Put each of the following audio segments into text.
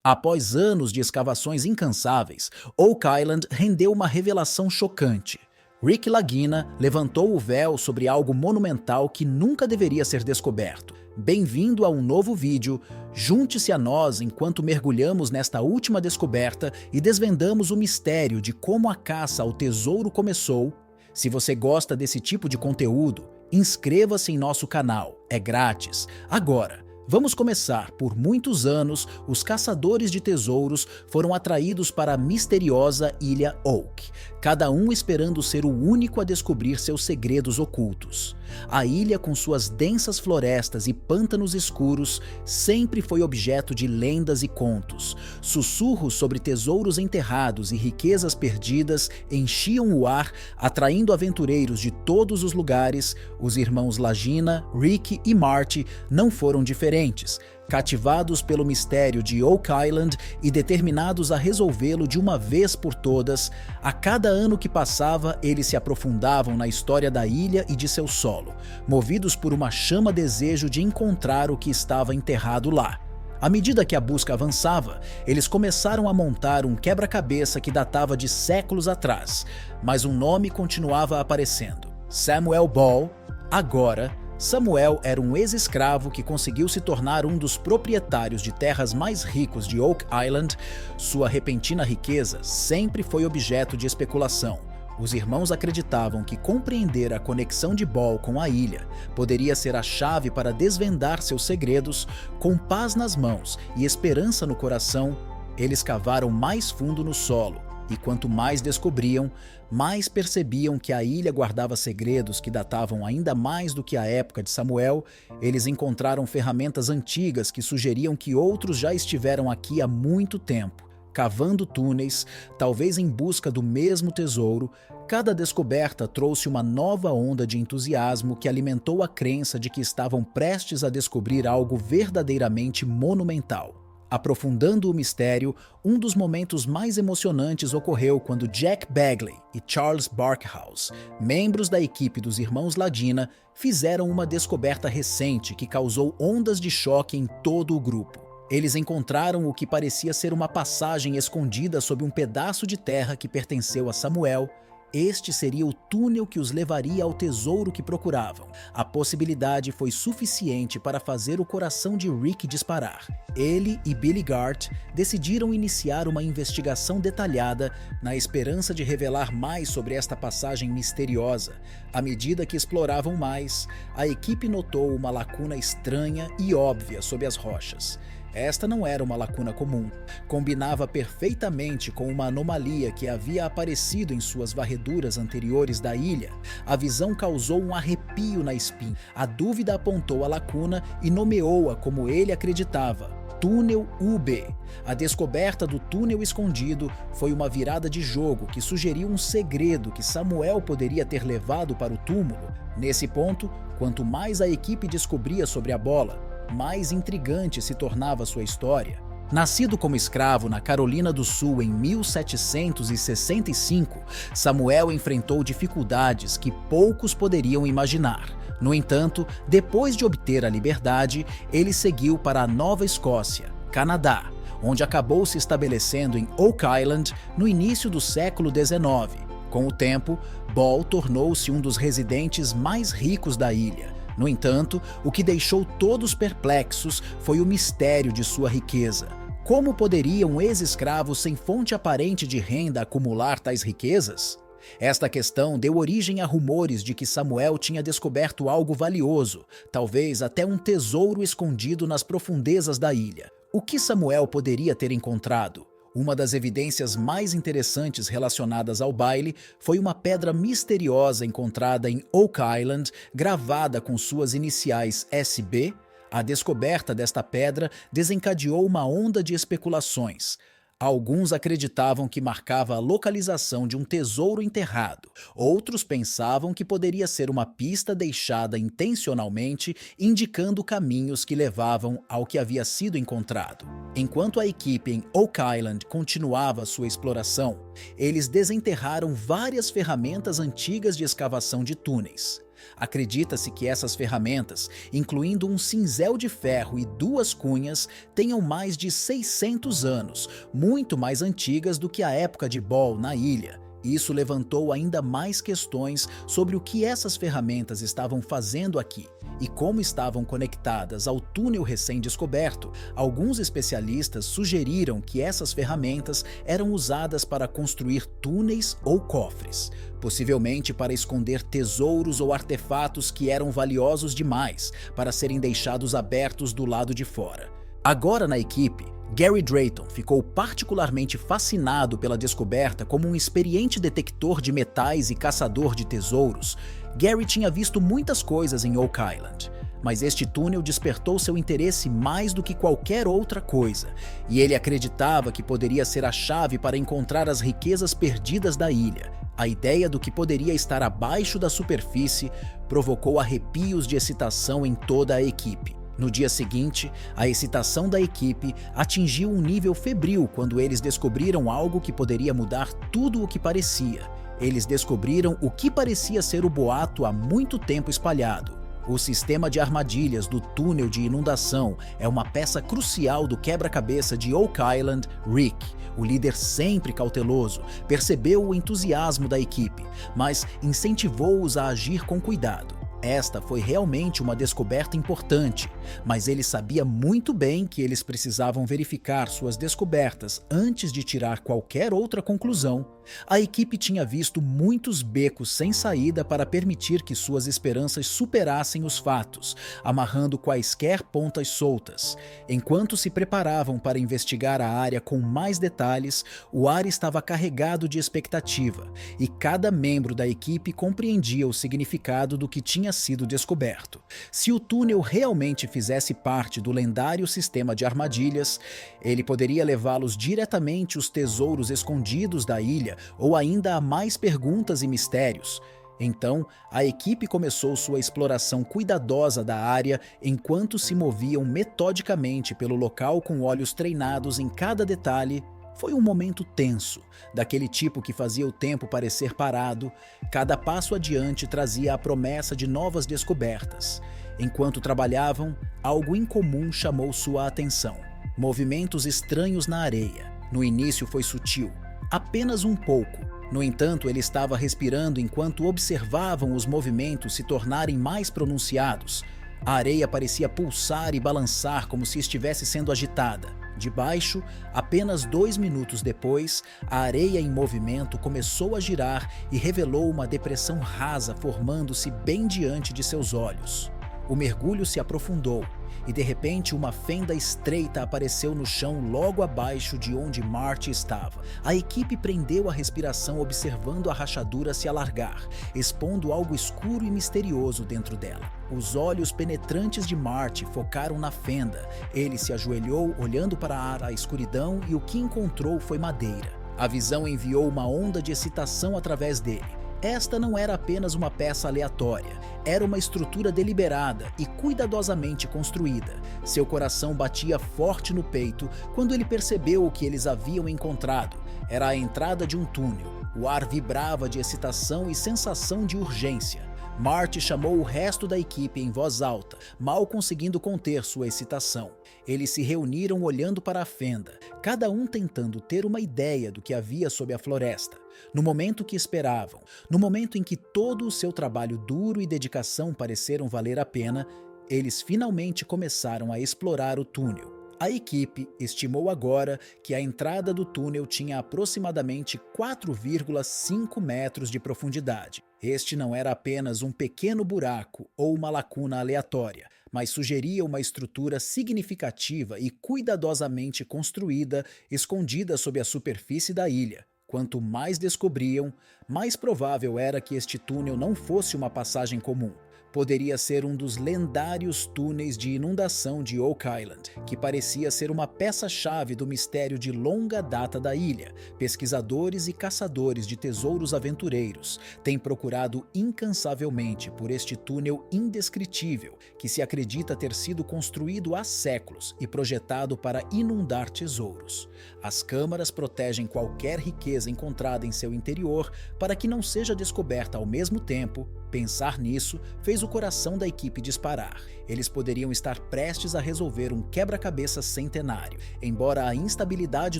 Após anos de escavações incansáveis, Oak Island rendeu uma revelação chocante. Rick Lagina levantou o véu sobre algo monumental que nunca deveria ser descoberto. Bem-vindo a um novo vídeo. Junte-se a nós enquanto mergulhamos nesta última descoberta e desvendamos o mistério de como a caça ao tesouro começou. Se você gosta desse tipo de conteúdo, inscreva-se em nosso canal. É grátis. Agora, vamos começar. Por muitos anos, os caçadores de tesouros foram atraídos para a misteriosa Ilha Oak, cada um esperando ser o único a descobrir seus segredos ocultos. A ilha, com suas densas florestas e pântanos escuros, sempre foi objeto de lendas e contos. Sussurros sobre tesouros enterrados e riquezas perdidas enchiam o ar, atraindo aventureiros de todos os lugares. Os irmãos Lagina, Rick e Marty não foram diferentes. Cativados pelo mistério de Oak Island e determinados a resolvê-lo de uma vez por todas, a cada ano que passava, eles se aprofundavam na história da ilha e de seu solo, movidos por uma chama desejo de encontrar o que estava enterrado lá. À medida que a busca avançava, eles começaram a montar um quebra-cabeça que datava de séculos atrás, mas um nome continuava aparecendo: Samuel Ball. Agora, Samuel era um ex-escravo que conseguiu se tornar um dos proprietários de terras mais ricos de Oak Island. Sua repentina riqueza sempre foi objeto de especulação. Os irmãos acreditavam que compreender a conexão de Ball com a ilha poderia ser a chave para desvendar seus segredos. Com paz nas mãos e esperança no coração, eles cavaram mais fundo no solo. E quanto mais descobriam, mais percebiam que a ilha guardava segredos que datavam ainda mais do que a época de Samuel. Eles encontraram ferramentas antigas que sugeriam que outros já estiveram aqui há muito tempo, cavando túneis, talvez em busca do mesmo tesouro. Cada descoberta trouxe uma nova onda de entusiasmo que alimentou a crença de que estavam prestes a descobrir algo verdadeiramente monumental. Aprofundando o mistério, um dos momentos mais emocionantes ocorreu quando Jack Bagley e Charles Barkhouse, membros da equipe dos irmãos Lagina, fizeram uma descoberta recente que causou ondas de choque em todo o grupo. Eles encontraram o que parecia ser uma passagem escondida sob um pedaço de terra que pertenceu a Samuel. Este seria o túnel que os levaria ao tesouro que procuravam. A possibilidade foi suficiente para fazer o coração de Rick disparar. Ele e Billy Gart decidiram iniciar uma investigação detalhada na esperança de revelar mais sobre esta passagem misteriosa. À medida que exploravam mais, a equipe notou uma lacuna estranha e óbvia sob as rochas. Esta não era uma lacuna comum. Combinava perfeitamente com uma anomalia que havia aparecido em suas varreduras anteriores da ilha. A visão causou um arrepio na espinha. A dúvida apontou a lacuna e nomeou-a como ele acreditava: Túnel UB. A descoberta do túnel escondido foi uma virada de jogo que sugeriu um segredo que Samuel poderia ter levado para o túmulo. Nesse ponto, quanto mais a equipe descobria sobre a bola, mais intrigante se tornava sua história. Nascido como escravo na Carolina do Sul em 1765, Samuel enfrentou dificuldades que poucos poderiam imaginar. No entanto, depois de obter a liberdade, ele seguiu para a Nova Escócia, Canadá, onde acabou se estabelecendo em Oak Island no início do século XIX. Com o tempo, Ball tornou-se um dos residentes mais ricos da ilha. No entanto, o que deixou todos perplexos foi o mistério de sua riqueza. Como poderia um ex-escravo sem fonte aparente de renda acumular tais riquezas? Esta questão deu origem a rumores de que Samuel tinha descoberto algo valioso, talvez até um tesouro escondido nas profundezas da ilha. O que Samuel poderia ter encontrado? Uma das evidências mais interessantes relacionadas ao baile foi uma pedra misteriosa encontrada em Oak Island, gravada com suas iniciais SB. A descoberta desta pedra desencadeou uma onda de especulações. Alguns acreditavam que marcava a localização de um tesouro enterrado. Outros pensavam que poderia ser uma pista deixada intencionalmente, indicando caminhos que levavam ao que havia sido encontrado. Enquanto a equipe em Oak Island continuava sua exploração, eles desenterraram várias ferramentas antigas de escavação de túneis. Acredita-se que essas ferramentas, incluindo um cinzel de ferro e duas cunhas, tenham mais de 600 anos, muito mais antigas do que a época de Ball na ilha. Isso levantou ainda mais questões sobre o que essas ferramentas estavam fazendo aqui e como estavam conectadas ao túnel recém-descoberto. Alguns especialistas sugeriram que essas ferramentas eram usadas para construir túneis ou cofres, possivelmente para esconder tesouros ou artefatos que eram valiosos demais para serem deixados abertos do lado de fora. Agora na equipe, Gary Drayton ficou particularmente fascinado pela descoberta. Como um experiente detector de metais e caçador de tesouros, Gary tinha visto muitas coisas em Oak Island, mas este túnel despertou seu interesse mais do que qualquer outra coisa, e ele acreditava que poderia ser a chave para encontrar as riquezas perdidas da ilha. A ideia do que poderia estar abaixo da superfície provocou arrepios de excitação em toda a equipe. No dia seguinte, a excitação da equipe atingiu um nível febril quando eles descobriram algo que poderia mudar tudo o que parecia. Eles descobriram o que parecia ser o boato há muito tempo espalhado. O sistema de armadilhas do túnel de inundação é uma peça crucial do quebra-cabeça de Oak Island. Rick, o líder sempre cauteloso, percebeu o entusiasmo da equipe, mas incentivou-os a agir com cuidado. Esta foi realmente uma descoberta importante, mas ele sabia muito bem que eles precisavam verificar suas descobertas antes de tirar qualquer outra conclusão. A equipe tinha visto muitos becos sem saída para permitir que suas esperanças superassem os fatos, amarrando quaisquer pontas soltas. Enquanto se preparavam para investigar a área com mais detalhes, o ar estava carregado de expectativa, e cada membro da equipe compreendia o significado do que tinha sido descoberto. Se o túnel realmente fizesse parte do lendário sistema de armadilhas, ele poderia levá-los diretamente aos tesouros escondidos da ilha, ou ainda a mais perguntas e mistérios. Então, a equipe começou sua exploração cuidadosa da área enquanto se moviam metodicamente pelo local com olhos treinados em cada detalhe. Foi um momento tenso, daquele tipo que fazia o tempo parecer parado. Cada passo adiante trazia a promessa de novas descobertas. Enquanto trabalhavam, algo incomum chamou sua atenção. Movimentos estranhos na areia. No início foi sutil, apenas um pouco. No entanto, ele estava respirando enquanto observavam os movimentos se tornarem mais pronunciados. A areia parecia pulsar e balançar como se estivesse sendo agitada. Debaixo, apenas 2 minutos depois, a areia em movimento começou a girar e revelou uma depressão rasa formando-se bem diante de seus olhos. O mergulho se aprofundou e, de repente, uma fenda estreita apareceu no chão logo abaixo de onde Marty estava. A equipe prendeu a respiração observando a rachadura se alargar, expondo algo escuro e misterioso dentro dela. Os olhos penetrantes de Marty focaram na fenda. Ele se ajoelhou, olhando para a escuridão, e o que encontrou foi madeira. A visão enviou uma onda de excitação através dele. Esta não era apenas uma peça aleatória, era uma estrutura deliberada e cuidadosamente construída. Seu coração batia forte no peito quando ele percebeu o que eles haviam encontrado. Era a entrada de um túnel. O ar vibrava de excitação e sensação de urgência. Marty chamou o resto da equipe em voz alta, mal conseguindo conter sua excitação. Eles se reuniram olhando para a fenda, cada um tentando ter uma ideia do que havia sob a floresta. No momento que esperavam, no momento em que todo o seu trabalho duro e dedicação pareceram valer a pena, eles finalmente começaram a explorar o túnel. A equipe estimou agora que a entrada do túnel tinha aproximadamente 4,5 metros de profundidade. Este não era apenas um pequeno buraco ou uma lacuna aleatória, mas sugeria uma estrutura significativa e cuidadosamente construída, escondida sob a superfície da ilha. Quanto mais descobriam, mais provável era que este túnel não fosse uma passagem comum. Poderia ser um dos lendários túneis de inundação de Oak Island, que parecia ser uma peça-chave do mistério de longa data da ilha. Pesquisadores e caçadores de tesouros aventureiros têm procurado incansavelmente por este túnel indescritível, que se acredita ter sido construído há séculos e projetado para inundar tesouros. As câmaras protegem qualquer riqueza encontrada em seu interior para que não seja descoberta ao mesmo tempo. Pensar nisso fez o coração da equipe disparar. Eles poderiam estar prestes a resolver um quebra-cabeça centenário. Embora a instabilidade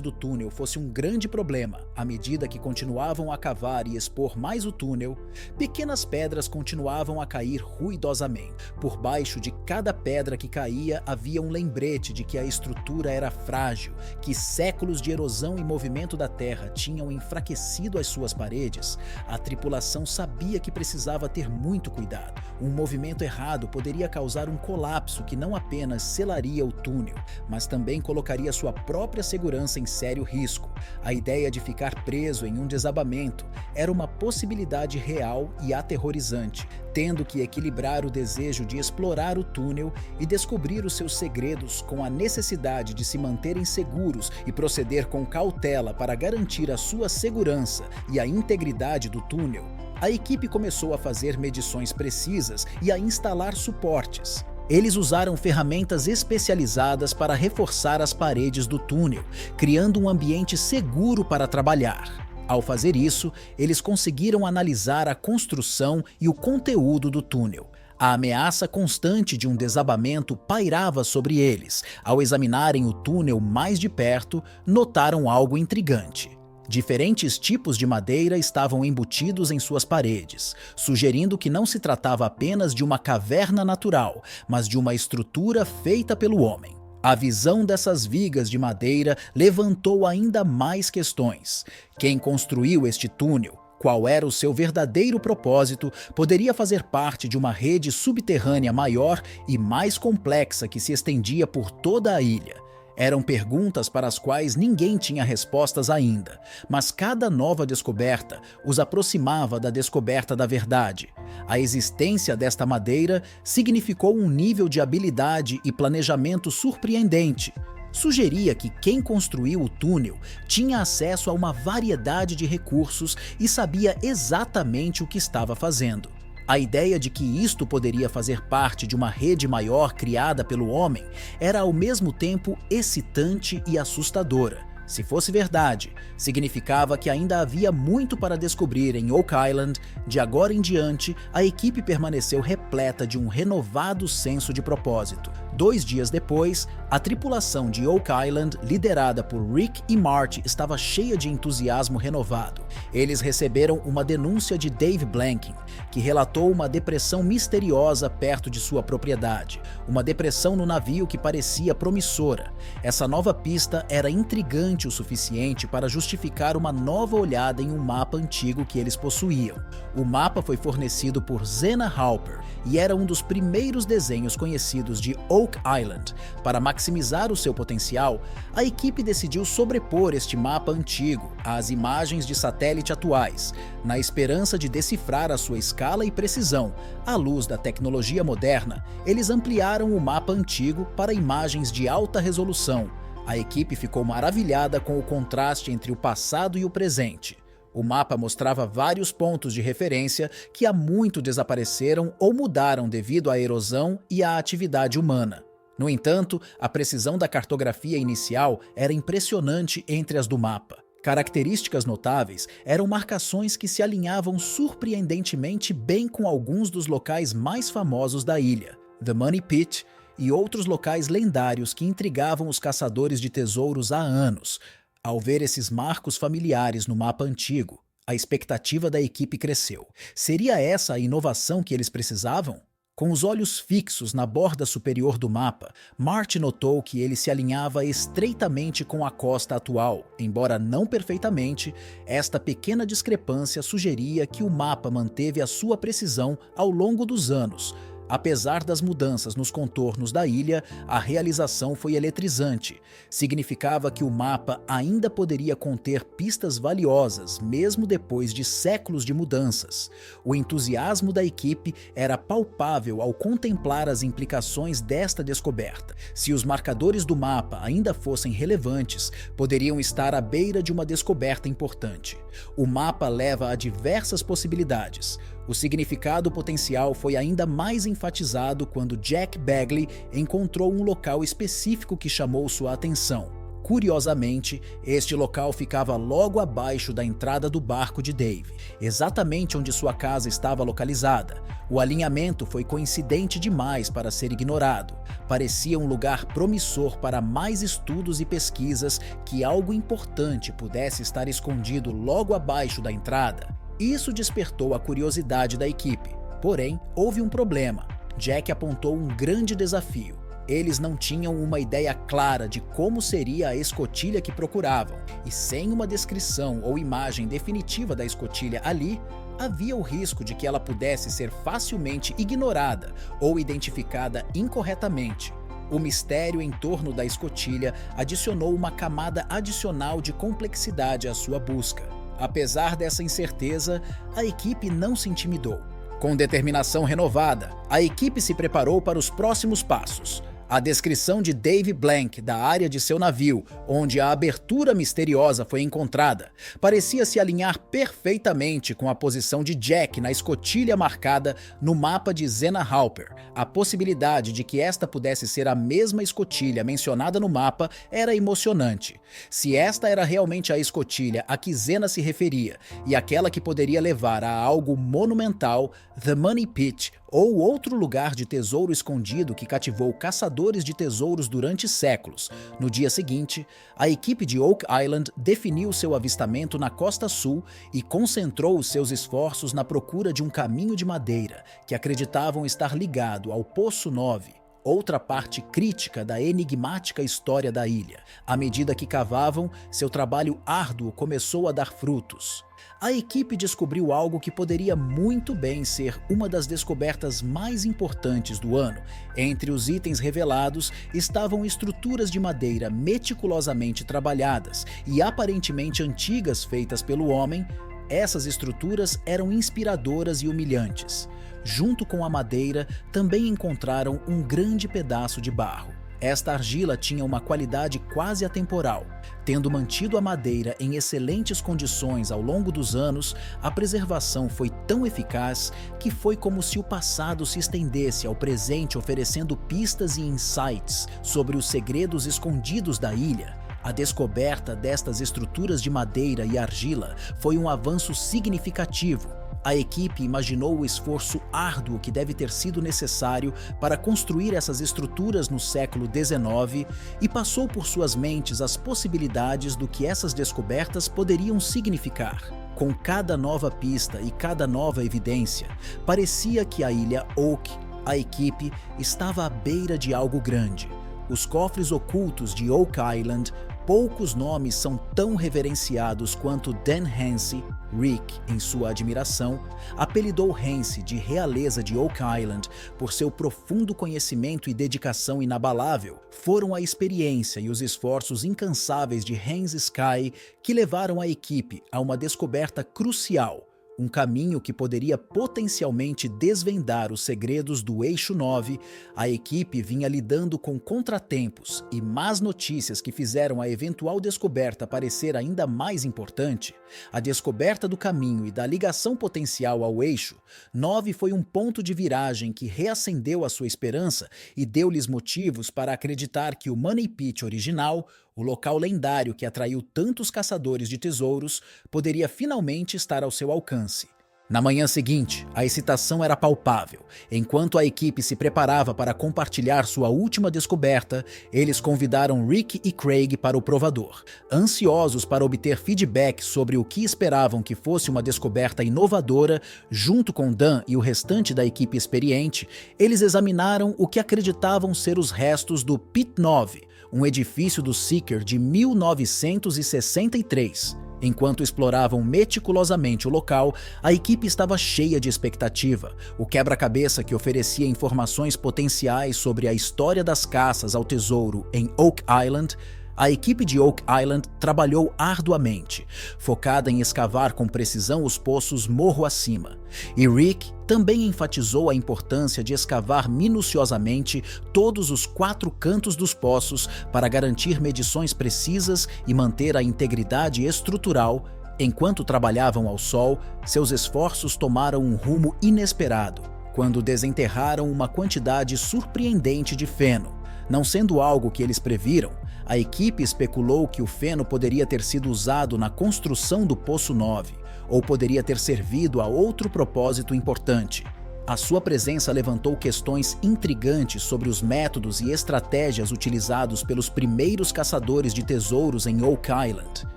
do túnel fosse um grande problema, à medida que continuavam a cavar e expor mais o túnel, pequenas pedras continuavam a cair ruidosamente. Por baixo de cada pedra que caía havia um lembrete de que a estrutura era frágil, que séculos de erosão e movimento da terra tinham enfraquecido as suas paredes. A tripulação sabia que precisava ter muito cuidado. Um movimento errado poderia causar um colapso que não apenas selaria o túnel, mas também colocaria sua própria segurança em sério risco. A ideia de ficar preso em um desabamento era uma possibilidade real e aterrorizante, tendo que equilibrar o desejo de explorar o túnel e descobrir os seus segredos com a necessidade de se manterem seguros e proceder com cautela para garantir a sua segurança e a integridade do túnel. A equipe começou a fazer medições precisas e a instalar suportes. Eles usaram ferramentas especializadas para reforçar as paredes do túnel, criando um ambiente seguro para trabalhar. Ao fazer isso, eles conseguiram analisar a construção e o conteúdo do túnel. A ameaça constante de um desabamento pairava sobre eles. Ao examinarem o túnel mais de perto, notaram algo intrigante. Diferentes tipos de madeira estavam embutidos em suas paredes, sugerindo que não se tratava apenas de uma caverna natural, mas de uma estrutura feita pelo homem. A visão dessas vigas de madeira levantou ainda mais questões. Quem construiu este túnel? Qual era o seu verdadeiro propósito? Poderia fazer parte de uma rede subterrânea maior e mais complexa que se estendia por toda a ilha. Eram perguntas para as quais ninguém tinha respostas ainda, mas cada nova descoberta os aproximava da descoberta da verdade. A existência desta madeira significou um nível de habilidade e planejamento surpreendente. Sugeria que quem construiu o túnel tinha acesso a uma variedade de recursos e sabia exatamente o que estava fazendo. A ideia de que isto poderia fazer parte de uma rede maior criada pelo homem era ao mesmo tempo excitante e assustadora. Se fosse verdade, significava que ainda havia muito para descobrir em Oak Island. De agora em diante, a equipe permaneceu repleta de um renovado senso de propósito. 2 dias depois, a tripulação de Oak Island, liderada por Rick e Marty, estava cheia de entusiasmo renovado. Eles receberam uma denúncia de Dave Blanking, que relatou uma depressão misteriosa perto de sua propriedade. Uma depressão no navio que parecia promissora. Essa nova pista era intrigante o suficiente para justificar uma nova olhada em um mapa antigo que eles possuíam. O mapa foi fornecido por Zena Halper e era um dos primeiros desenhos conhecidos de Oak Island. Para maximizar o seu potencial, a equipe decidiu sobrepor este mapa antigo às imagens de satélite atuais, na esperança de decifrar a sua escala e precisão. À luz da tecnologia moderna, eles ampliaram o mapa antigo para imagens de alta resolução. A equipe ficou maravilhada com o contraste entre o passado e o presente. O mapa mostrava vários pontos de referência que há muito desapareceram ou mudaram devido à erosão e à atividade humana. No entanto, a precisão da cartografia inicial era impressionante entre as do mapa. Características notáveis eram marcações que se alinhavam surpreendentemente bem com alguns dos locais mais famosos da ilha, The Money Pit, e outros locais lendários que intrigavam os caçadores de tesouros há anos. Ao ver esses marcos familiares no mapa antigo, a expectativa da equipe cresceu. Seria essa a inovação que eles precisavam? Com os olhos fixos na borda superior do mapa, Marty notou que ele se alinhava estreitamente com a costa atual. Embora não perfeitamente, esta pequena discrepância sugeria que o mapa manteve a sua precisão ao longo dos anos. Apesar das mudanças nos contornos da ilha, a realização foi eletrizante. Significava que o mapa ainda poderia conter pistas valiosas, mesmo depois de séculos de mudanças. O entusiasmo da equipe era palpável ao contemplar as implicações desta descoberta. Se os marcadores do mapa ainda fossem relevantes, poderiam estar à beira de uma descoberta importante. O mapa leva a diversas possibilidades. O significado potencial foi ainda mais enfatizado quando Jack Bagley encontrou um local específico que chamou sua atenção. Curiosamente, este local ficava logo abaixo da entrada do barco de Dave, exatamente onde sua casa estava localizada. O alinhamento foi coincidente demais para ser ignorado. Parecia um lugar promissor para mais estudos e pesquisas que algo importante pudesse estar escondido logo abaixo da entrada. Isso despertou a curiosidade da equipe. Porém, houve um problema. Jack apontou um grande desafio. Eles não tinham uma ideia clara de como seria a escotilha que procuravam, e sem uma descrição ou imagem definitiva da escotilha ali, havia o risco de que ela pudesse ser facilmente ignorada ou identificada incorretamente. O mistério em torno da escotilha adicionou uma camada adicional de complexidade à sua busca. Apesar dessa incerteza, a equipe não se intimidou. Com determinação renovada, a equipe se preparou para os próximos passos. A descrição de Dave Blank da área de seu navio, onde a abertura misteriosa foi encontrada, parecia se alinhar perfeitamente com a posição de Jack na escotilha marcada no mapa de Zena Halper. A possibilidade de que esta pudesse ser a mesma escotilha mencionada no mapa era emocionante. Se esta era realmente a escotilha a que Zena se referia e aquela que poderia levar a algo monumental, The Money Pit, ou outro lugar de tesouro escondido que cativou caçadores de tesouros durante séculos. No dia seguinte, a equipe de Oak Island definiu seu avistamento na costa sul e concentrou os seus esforços na procura de um caminho de madeira que acreditavam estar ligado ao Poço 9, outra parte crítica da enigmática história da ilha. À medida que cavavam, seu trabalho árduo começou a dar frutos. A equipe descobriu algo que poderia muito bem ser uma das descobertas mais importantes do ano. Entre os itens revelados estavam estruturas de madeira meticulosamente trabalhadas e aparentemente antigas feitas pelo homem. Essas estruturas eram inspiradoras e humilhantes. Junto com a madeira, também encontraram um grande pedaço de barro. Esta argila tinha uma qualidade quase atemporal. Tendo mantido a madeira em excelentes condições ao longo dos anos, a preservação foi tão eficaz que foi como se o passado se estendesse ao presente, oferecendo pistas e insights sobre os segredos escondidos da ilha. A descoberta destas estruturas de madeira e argila foi um avanço significativo. A equipe imaginou o esforço árduo que deve ter sido necessário para construir essas estruturas no século XIX e passou por suas mentes as possibilidades do que essas descobertas poderiam significar. Com cada nova pista e cada nova evidência, parecia que a ilha Oak, a equipe, estava à beira de algo grande. Os cofres ocultos de Oak Island. Poucos nomes são tão reverenciados quanto Dan Hancy. Rick, em sua admiração, apelidou Hancy de realeza de Oak Island por seu profundo conhecimento e dedicação inabalável. Foram a experiência e os esforços incansáveis de Hans Sky que levaram a equipe a uma descoberta crucial. Um caminho que poderia potencialmente desvendar os segredos do Eixo 9, a equipe vinha lidando com contratempos e más notícias que fizeram a eventual descoberta parecer ainda mais importante. A descoberta do caminho e da ligação potencial ao Eixo 9 foi um ponto de viragem que reacendeu a sua esperança e deu-lhes motivos para acreditar que o Money Pit original, o local lendário que atraiu tantos caçadores de tesouros, poderia finalmente estar ao seu alcance. Na manhã seguinte, a excitação era palpável. Enquanto a equipe se preparava para compartilhar sua última descoberta, eles convidaram Rick e Craig para o provador. Ansiosos para obter feedback sobre o que esperavam que fosse uma descoberta inovadora, junto com Dan e o restante da equipe experiente, eles examinaram o que acreditavam ser os restos do Pit 9, um edifício do Seeker de 1963. Enquanto exploravam meticulosamente o local, a equipe estava cheia de expectativa. O quebra-cabeça que oferecia informações potenciais sobre a história das caças ao tesouro em Oak Island. A equipe de Oak Island trabalhou arduamente, focada em escavar com precisão os poços morro acima. E Rick também enfatizou a importância de escavar minuciosamente todos os 4 cantos dos poços para garantir medições precisas e manter a integridade estrutural. Enquanto trabalhavam ao sol, seus esforços tomaram um rumo inesperado, quando desenterraram uma quantidade surpreendente de feno. Não sendo algo que eles previram, a equipe especulou que o feno poderia ter sido usado na construção do Poço 9, ou poderia ter servido a outro propósito importante. A sua presença levantou questões intrigantes sobre os métodos e estratégias utilizados pelos primeiros caçadores de tesouros em Oak Island.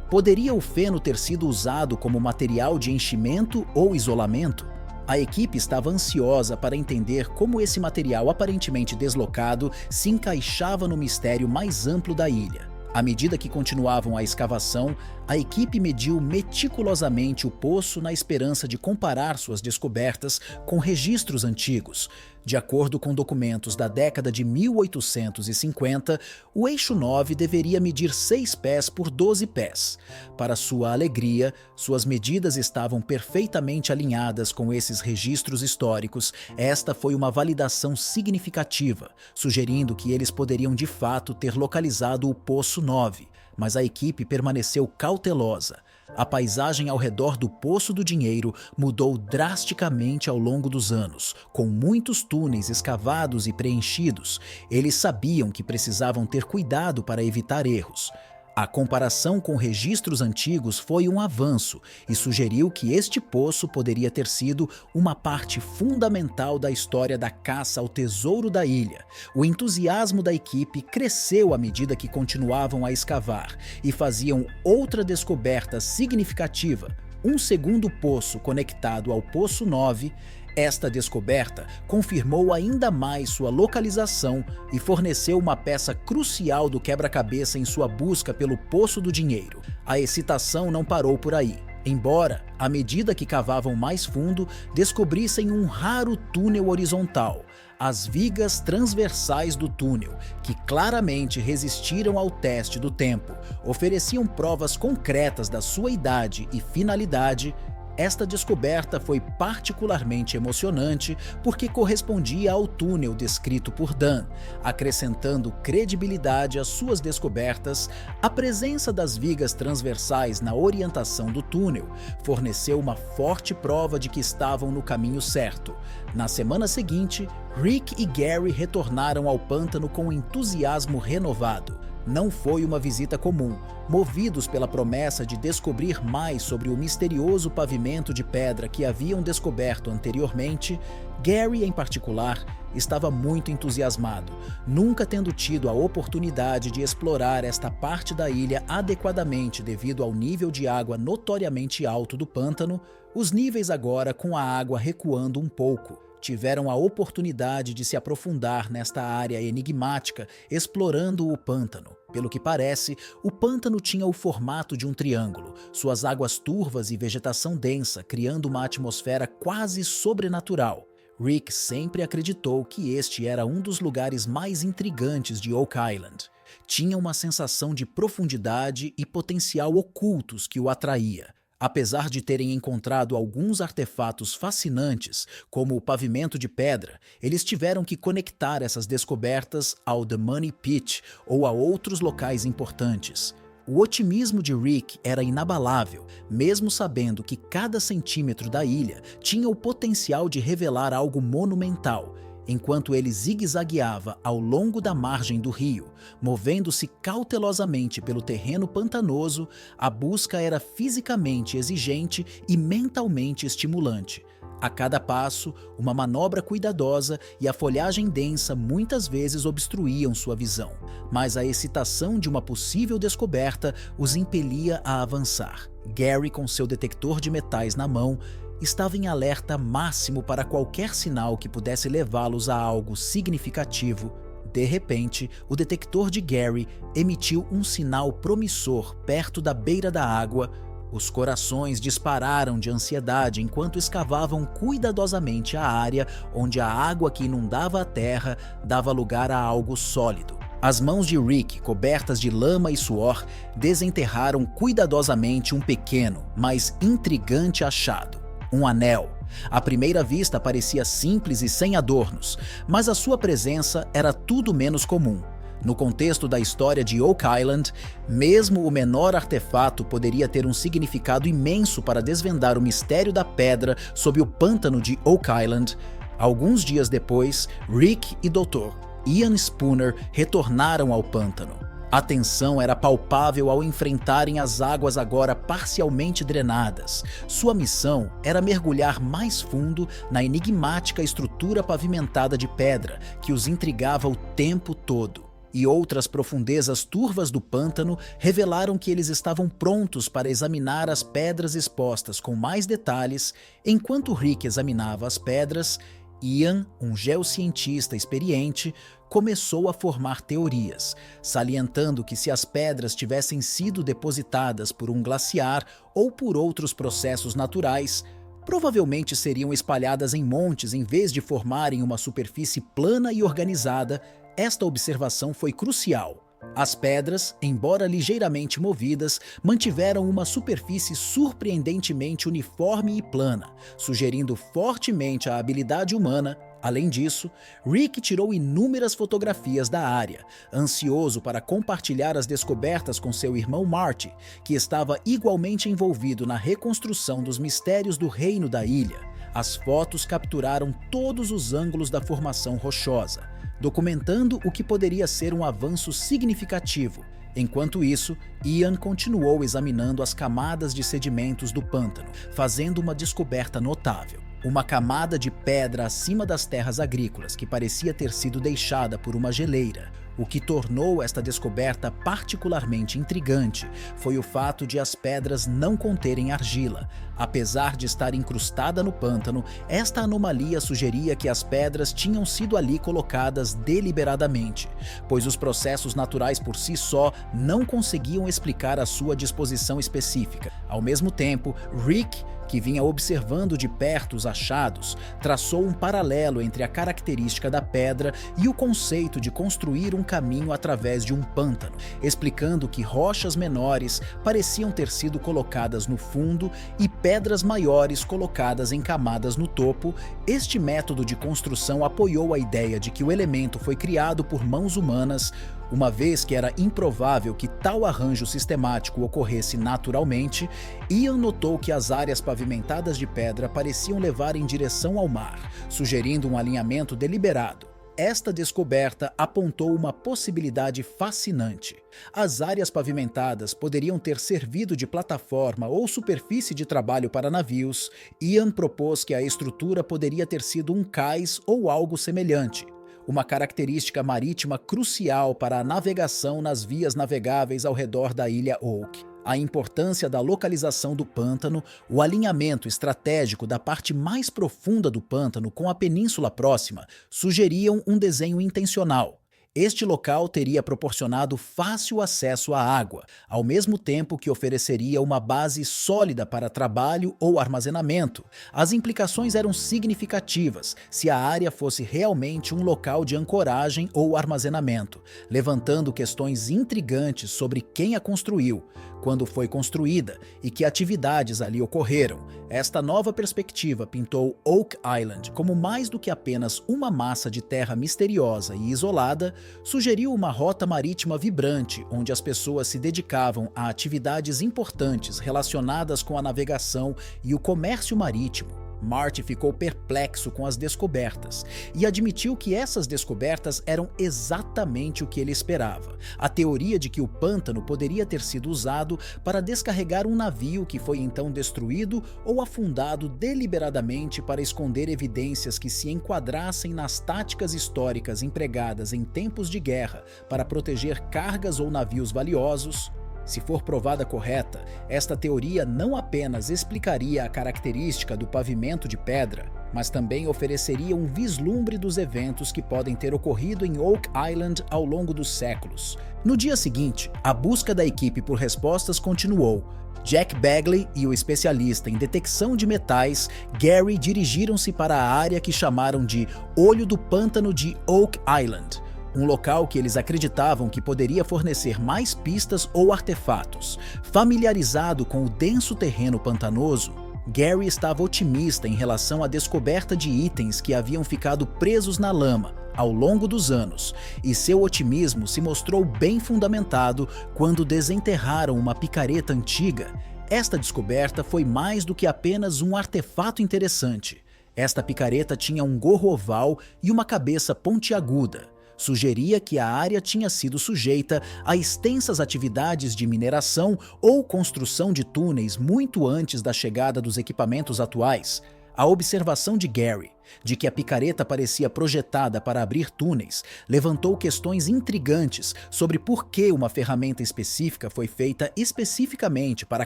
Poderia o feno ter sido usado como material de enchimento ou isolamento? A equipe estava ansiosa para entender como esse material aparentemente deslocado se encaixava no mistério mais amplo da ilha. À medida que continuavam a escavação, a equipe mediu meticulosamente o poço na esperança de comparar suas descobertas com registros antigos. De acordo com documentos da década de 1850, o eixo 9 deveria medir 6 pés por 12 pés. Para sua alegria, suas medidas estavam perfeitamente alinhadas com esses registros históricos. Esta foi uma validação significativa, sugerindo que eles poderiam de fato ter localizado o Poço 9. Mas a equipe permaneceu cautelosa. A paisagem ao redor do Poço do Dinheiro mudou drasticamente ao longo dos anos, com muitos túneis escavados e preenchidos. Eles sabiam que precisavam ter cuidado para evitar erros. A comparação com registros antigos foi um avanço e sugeriu que este poço poderia ter sido uma parte fundamental da história da caça ao tesouro da ilha. O entusiasmo da equipe cresceu à medida que continuavam a escavar e faziam outra descoberta significativa: um segundo poço conectado ao Poço 9. Esta descoberta confirmou ainda mais sua localização e forneceu uma peça crucial do quebra-cabeça em sua busca pelo Poço do Dinheiro. A excitação não parou por aí. Embora, à medida que cavavam mais fundo, descobrissem um raro túnel horizontal. As vigas transversais do túnel, que claramente resistiram ao teste do tempo, ofereciam provas concretas da sua idade e finalidade. Esta descoberta foi particularmente emocionante porque correspondia ao túnel descrito por Dan, acrescentando credibilidade às suas descobertas. A presença das vigas transversais na orientação do túnel forneceu uma forte prova de que estavam no caminho certo. Na semana seguinte, Rick e Gary retornaram ao pântano com entusiasmo renovado. Não foi uma visita comum. Movidos pela promessa de descobrir mais sobre o misterioso pavimento de pedra que haviam descoberto anteriormente, Gary, em particular, estava muito entusiasmado. Nunca tendo tido a oportunidade de explorar esta parte da ilha adequadamente devido ao nível de água notoriamente alto do pântano, os níveis agora, com a água recuando um pouco, tiveram a oportunidade de se aprofundar nesta área enigmática, explorando o pântano. Pelo que parece, o pântano tinha o formato de um triângulo, suas águas turvas e vegetação densa, criando uma atmosfera quase sobrenatural. Rick sempre acreditou que este era um dos lugares mais intrigantes de Oak Island. Tinha uma sensação de profundidade e potencial ocultos que o atraía. Apesar de terem encontrado alguns artefatos fascinantes, como o pavimento de pedra, eles tiveram que conectar essas descobertas ao The Money Pit ou a outros locais importantes. O otimismo de Rick era inabalável, mesmo sabendo que cada centímetro da ilha tinha o potencial de revelar algo monumental. Enquanto ele zigue-zagueava ao longo da margem do rio, movendo-se cautelosamente pelo terreno pantanoso, a busca era fisicamente exigente e mentalmente estimulante. A cada passo, uma manobra cuidadosa e a folhagem densa muitas vezes obstruíam sua visão, mas a excitação de uma possível descoberta os impelia a avançar. Gary, com seu detector de metais na mão, estava em alerta máximo para qualquer sinal que pudesse levá-los a algo significativo. De repente, o detector de Gary emitiu um sinal promissor perto da beira da água. Os corações dispararam de ansiedade enquanto escavavam cuidadosamente a área onde a água que inundava a terra dava lugar a algo sólido. As mãos de Rick, cobertas de lama e suor, desenterraram cuidadosamente um pequeno, mas intrigante achado. Um anel. À primeira vista parecia simples e sem adornos, mas a sua presença era tudo menos comum. No contexto da história de Oak Island, mesmo o menor artefato poderia ter um significado imenso para desvendar o mistério da pedra sob o pântano de Oak Island. Alguns dias depois, Rick e Dr. Ian Spooner retornaram ao pântano. A tensão era palpável ao enfrentarem as águas agora parcialmente drenadas. Sua missão era mergulhar mais fundo na enigmática estrutura pavimentada de pedra que os intrigava o tempo todo. E outras profundezas turvas do pântano revelaram que eles estavam prontos para examinar as pedras expostas com mais detalhes. Enquanto Rick examinava as pedras, Ian, um geocientista experiente, começou a formar teorias, salientando que se as pedras tivessem sido depositadas por um glaciar ou por outros processos naturais, provavelmente seriam espalhadas em montes em vez de formarem uma superfície plana e organizada. Esta observação foi crucial. As pedras, embora ligeiramente movidas, mantiveram uma superfície surpreendentemente uniforme e plana, sugerindo fortemente a habilidade humana. Além disso, Rick tirou inúmeras fotografias da área, ansioso para compartilhar as descobertas com seu irmão Marty, que estava igualmente envolvido na reconstrução dos mistérios do reino da ilha. As fotos capturaram todos os ângulos da formação rochosa, documentando o que poderia ser um avanço significativo. Enquanto isso, Ian continuou examinando as camadas de sedimentos do pântano, fazendo uma descoberta notável. Uma camada de pedra acima das terras agrícolas que parecia ter sido deixada por uma geleira. O que tornou esta descoberta particularmente intrigante foi o fato de as pedras não conterem argila. Apesar de estar incrustada no pântano, esta anomalia sugeria que as pedras tinham sido ali colocadas deliberadamente, pois os processos naturais por si só não conseguiam explicar a sua disposição específica. Ao mesmo tempo, Rick, que vinha observando de perto os achados, traçou um paralelo entre a característica da pedra e o conceito de construir um caminho através de um pântano, explicando que rochas menores pareciam ter sido colocadas no fundo e pedras maiores colocadas em camadas no topo. Este método de construção apoiou a ideia de que o elemento foi criado por mãos humanas, uma vez que era improvável que tal arranjo sistemático ocorresse naturalmente. Ian notou que as áreas pavimentadas de pedra pareciam levar em direção ao mar, sugerindo um alinhamento deliberado. Esta descoberta apontou uma possibilidade fascinante. As áreas pavimentadas poderiam ter servido de plataforma ou superfície de trabalho para navios. Ian propôs que a estrutura poderia ter sido um cais ou algo semelhante, uma característica marítima crucial para a navegação nas vias navegáveis ao redor da ilha Oak. A importância da localização do pântano, o alinhamento estratégico da parte mais profunda do pântano com a península próxima, sugeriam um desenho intencional. Este local teria proporcionado fácil acesso à água, ao mesmo tempo que ofereceria uma base sólida para trabalho ou armazenamento. As implicações eram significativas se a área fosse realmente um local de ancoragem ou armazenamento, levantando questões intrigantes sobre quem a construiu, quando foi construída e que atividades ali ocorreram. Esta nova perspectiva pintou Oak Island como mais do que apenas uma massa de terra misteriosa e isolada. Sugeriu uma rota marítima vibrante, onde as pessoas se dedicavam a atividades importantes relacionadas com a navegação e o comércio marítimo. Marty ficou perplexo com as descobertas e admitiu que essas descobertas eram exatamente o que ele esperava. A teoria de que o pântano poderia ter sido usado para descarregar um navio que foi então destruído ou afundado deliberadamente para esconder evidências que se enquadrassem nas táticas históricas empregadas em tempos de guerra para proteger cargas ou navios valiosos. Se for provada correta, esta teoria não apenas explicaria a característica do pavimento de pedra, mas também ofereceria um vislumbre dos eventos que podem ter ocorrido em Oak Island ao longo dos séculos. No dia seguinte, a busca da equipe por respostas continuou. Jack Bagley e o especialista em detecção de metais, Gary, dirigiram-se para a área que chamaram de Olho do Pântano de Oak Island, um local que eles acreditavam que poderia fornecer mais pistas ou artefatos. Familiarizado com o denso terreno pantanoso, Gary estava otimista em relação à descoberta de itens que haviam ficado presos na lama ao longo dos anos, e seu otimismo se mostrou bem fundamentado quando desenterraram uma picareta antiga. Esta descoberta foi mais do que apenas um artefato interessante. Esta picareta tinha um gorro oval e uma cabeça pontiaguda. Sugeria que a área tinha sido sujeita a extensas atividades de mineração ou construção de túneis muito antes da chegada dos equipamentos atuais. A observação de Gary, de que a picareta parecia projetada para abrir túneis, levantou questões intrigantes sobre por que uma ferramenta específica foi feita especificamente para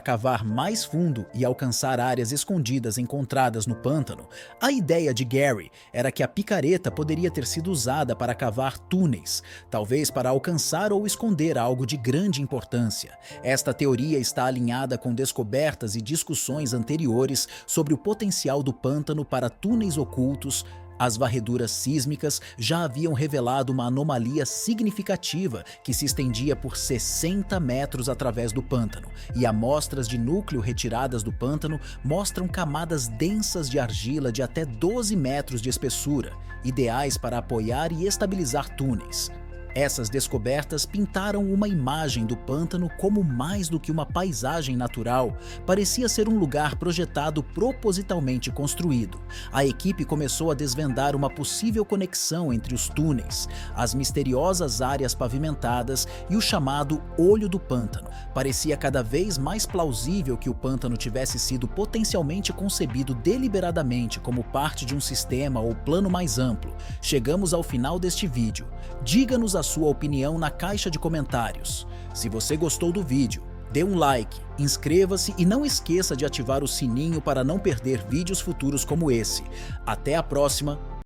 cavar mais fundo e alcançar áreas escondidas encontradas no pântano. A ideia de Gary era que a picareta poderia ter sido usada para cavar túneis, talvez para alcançar ou esconder algo de grande importância. Esta teoria está alinhada com descobertas e discussões anteriores sobre o potencial do pântano para túneis ocultos. As varreduras sísmicas já haviam revelado uma anomalia significativa que se estendia por 60 metros através do pântano, e amostras de núcleo retiradas do pântano mostram camadas densas de argila de até 12 metros de espessura, ideais para apoiar e estabilizar túneis. Essas descobertas pintaram uma imagem do pântano como mais do que uma paisagem natural, parecia ser um lugar projetado propositalmente construído. A equipe começou a desvendar uma possível conexão entre os túneis, as misteriosas áreas pavimentadas e o chamado Olho do Pântano. Parecia cada vez mais plausível que o pântano tivesse sido potencialmente concebido deliberadamente como parte de um sistema ou plano mais amplo. Chegamos ao final deste vídeo. Diga-nos a sua opinião na caixa de comentários. Se você gostou do vídeo, dê um like, inscreva-se e não esqueça de ativar o sininho para não perder vídeos futuros como esse. Até a próxima!